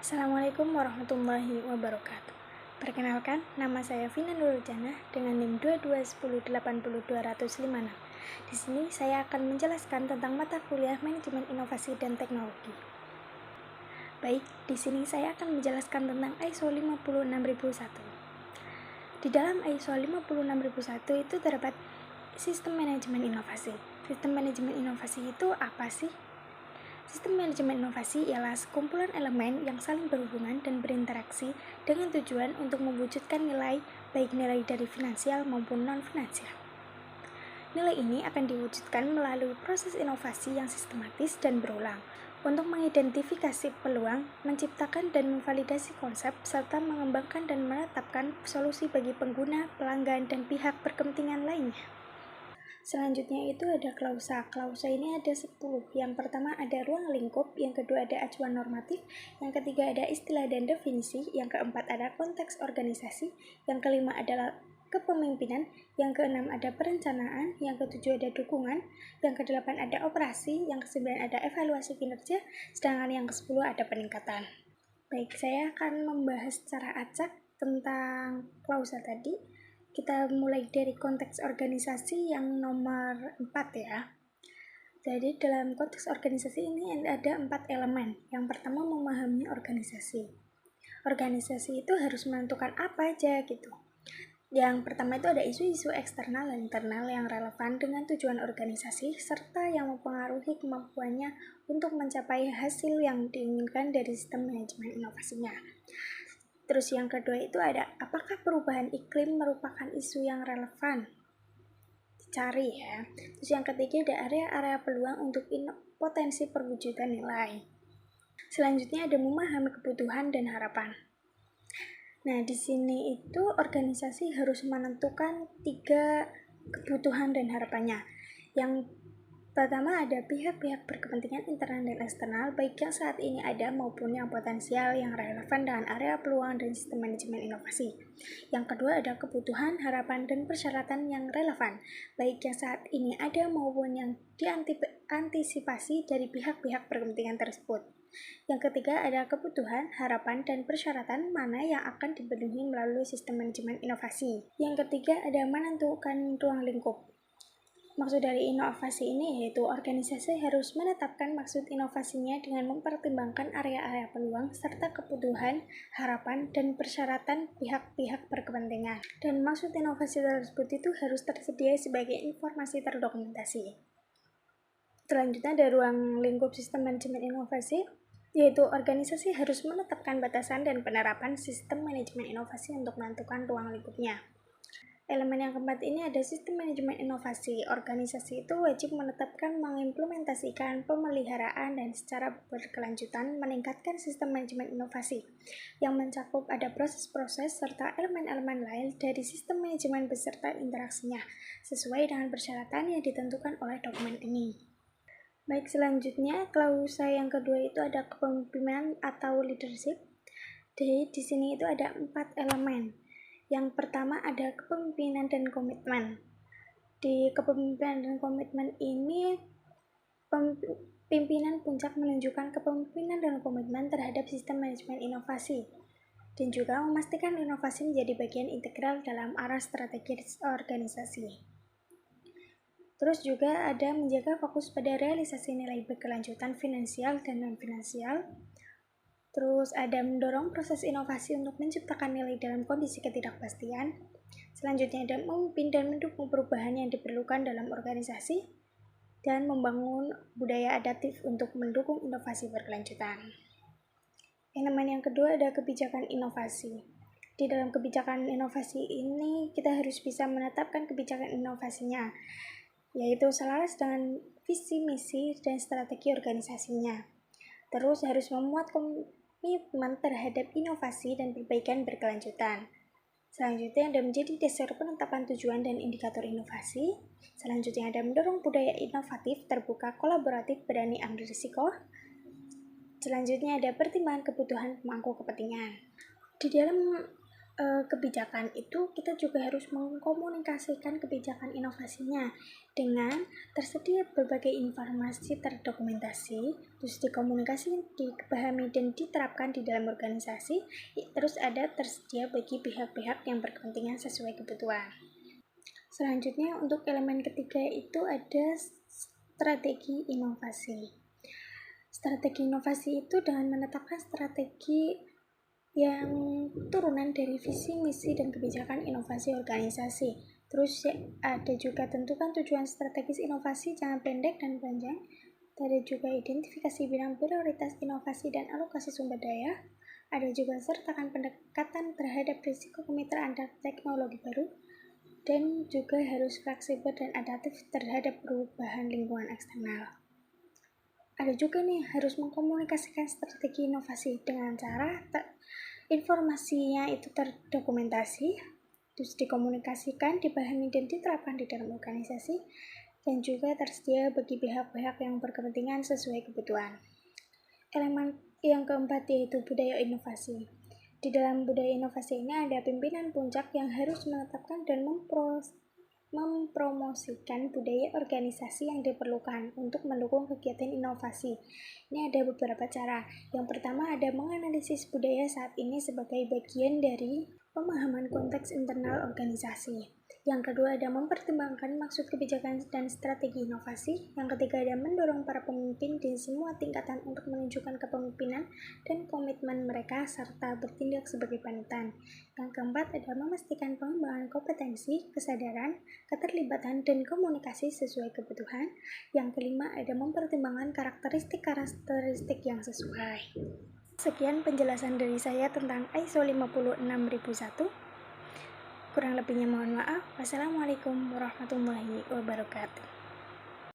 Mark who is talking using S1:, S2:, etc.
S1: Assalamualaikum warahmatullahi wabarakatuh. Perkenalkan, nama saya Vina Nurjana dengan NIM 2210800205. Di sini saya akan menjelaskan tentang mata kuliah Manajemen Inovasi dan Teknologi. Baik, di sini saya akan menjelaskan tentang ISO 56001. Di dalam ISO 56001 itu terdapat sistem manajemen inovasi. Sistem manajemen inovasi itu apa sih? Sistem manajemen inovasi ialah sekumpulan elemen yang saling berhubungan dan berinteraksi dengan tujuan untuk mewujudkan nilai, baik nilai dari finansial maupun non-finansial. Nilai ini akan diwujudkan melalui proses inovasi yang sistematis dan berulang untuk mengidentifikasi peluang, menciptakan dan memvalidasi konsep, serta mengembangkan dan menetapkan solusi bagi pengguna, pelanggan, dan pihak berkepentingan lainnya. Selanjutnya itu ada klausa. Klausa ini ada 10. Yang pertama ada ruang lingkup, yang kedua ada acuan normatif, yang ketiga ada istilah dan definisi, yang keempat ada konteks organisasi, yang kelima adalah kepemimpinan, yang keenam ada perencanaan, yang ketujuh ada dukungan, yang kedelapan ada operasi, yang kesembilan ada evaluasi kinerja, sedangkan yang kesepuluh ada peningkatan. Baik, saya akan membahas secara acak tentang klausa tadi. Kita mulai dari konteks organisasi yang nomor 4 ya. Jadi dalam konteks organisasi ini ada 4 elemen. Yang pertama memahami organisasi. Organisasi itu harus menentukan apa aja gitu. Yang pertama itu ada isu-isu eksternal dan internal yang relevan dengan tujuan organisasi serta yang mempengaruhi kemampuannya untuk mencapai hasil yang diinginkan dari sistem manajemen inovasinya. Terus yang kedua itu ada apakah perubahan iklim merupakan isu yang relevan? Dicari ya. Terus yang ketiga ada area-area peluang untuk potensi perwujudan nilai. Selanjutnya ada memahami kebutuhan dan harapan. Nah, di sini itu organisasi harus menentukan 3 kebutuhan dan harapannya. Yang pertama ada pihak-pihak berkepentingan internal dan eksternal, baik yang saat ini ada maupun yang potensial yang relevan dengan area peluang dan sistem manajemen inovasi. Yang kedua ada kebutuhan, harapan, dan persyaratan yang relevan, baik yang saat ini ada maupun yang diantisipasi dari pihak-pihak berkepentingan tersebut. Yang ketiga ada kebutuhan, harapan, dan persyaratan mana yang akan dipenuhi melalui sistem manajemen inovasi. Yang ketiga ada menentukan ruang lingkup. Maksud dari inovasi ini yaitu organisasi harus menetapkan maksud inovasinya dengan mempertimbangkan area-area peluang serta kebutuhan, harapan, dan persyaratan pihak-pihak berkepentingan. Dan maksud inovasi tersebut itu harus tersedia sebagai informasi terdokumentasi. Selanjutnya ada ruang lingkup sistem manajemen inovasi, yaitu organisasi harus menetapkan batasan dan penerapan sistem manajemen inovasi untuk menentukan ruang lingkupnya. Elemen yang keempat ini ada sistem manajemen inovasi. Organisasi itu wajib menetapkan, mengimplementasikan, pemeliharaan, dan secara berkelanjutan meningkatkan sistem manajemen inovasi yang mencakup ada proses-proses serta elemen-elemen lain dari sistem manajemen beserta interaksinya sesuai dengan persyaratan yang ditentukan oleh dokumen ini. Baik, selanjutnya klausa yang kedua itu ada kepemimpinan atau leadership. Jadi di sini itu ada 4 elemen. Yang pertama ada kepemimpinan dan komitmen. Di kepemimpinan dan komitmen ini, pimpinan puncak menunjukkan kepemimpinan dan komitmen terhadap sistem manajemen inovasi dan juga memastikan inovasi menjadi bagian integral dalam arah strategis organisasi. Terus juga ada menjaga fokus pada realisasi nilai berkelanjutan finansial dan non-finansial. Terus ada mendorong proses inovasi untuk menciptakan nilai dalam kondisi ketidakpastian. Selanjutnya ada memimpin dan mendukung perubahan yang diperlukan dalam organisasi dan membangun budaya adaptif untuk mendukung inovasi berkelanjutan. Elemen yang kedua ada kebijakan inovasi. Di dalam kebijakan inovasi ini kita harus bisa menetapkan kebijakan inovasinya, yaitu selaras dengan visi, misi, dan strategi organisasinya. Terus harus memuat komitmen terhadap inovasi dan perbaikan berkelanjutan. Selanjutnya ada menjadi dasar penetapan tujuan dan indikator inovasi. Selanjutnya ada mendorong budaya inovatif, terbuka, kolaboratif, berani ambil risiko. Selanjutnya ada pertimbangan kebutuhan pemangku kepentingan. Di dalam kebijakan itu kita juga harus mengkomunikasikan kebijakan inovasinya dengan tersedia berbagai informasi terdokumentasi, terus dikomunikasi, dipahami dan diterapkan di dalam organisasi, terus ada tersedia bagi pihak-pihak yang berkepentingan sesuai kebutuhan. Selanjutnya untuk elemen ketiga itu ada strategi inovasi. Strategi inovasi itu dengan menetapkan strategi yang turunan dari visi, misi, dan kebijakan inovasi organisasi. Terus ada juga tentukan tujuan strategis inovasi jangka pendek dan panjang. Ada juga identifikasi bidang prioritas inovasi dan alokasi sumber daya. Ada juga sertakan pendekatan terhadap risiko kemitraan dan teknologi baru. Dan juga harus fleksibel dan adaptif terhadap perubahan lingkungan eksternal. Ada juga nih harus mengkomunikasikan strategi inovasi dengan cara informasinya itu terdokumentasi, terus dikomunikasikan, dipahami dan diterapkan di dalam organisasi, dan juga tersedia bagi pihak-pihak yang berkepentingan sesuai kebutuhan. Elemen yang keempat yaitu budaya inovasi. Di dalam budaya inovasi ini ada pimpinan puncak yang harus menetapkan dan mempromosikan budaya organisasi yang diperlukan untuk mendukung kegiatan inovasi. Ini ada beberapa cara. Yang pertama ada menganalisis budaya saat ini sebagai bagian dari pemahaman konteks internal organisasi. Yang kedua ada mempertimbangkan maksud kebijakan dan strategi inovasi. Yang ketiga ada mendorong para pemimpin di semua tingkatan untuk menunjukkan kepemimpinan dan komitmen mereka serta bertindak sebagai panutan. Yang keempat ada memastikan pengembangan kompetensi, kesadaran, keterlibatan, dan komunikasi sesuai kebutuhan. Yang kelima ada mempertimbangkan karakteristik yang sesuai. Sekian penjelasan dari saya tentang ISO 56001. Kurang lebihnya mohon maaf. Wassalamualaikum warahmatullahi wabarakatuh.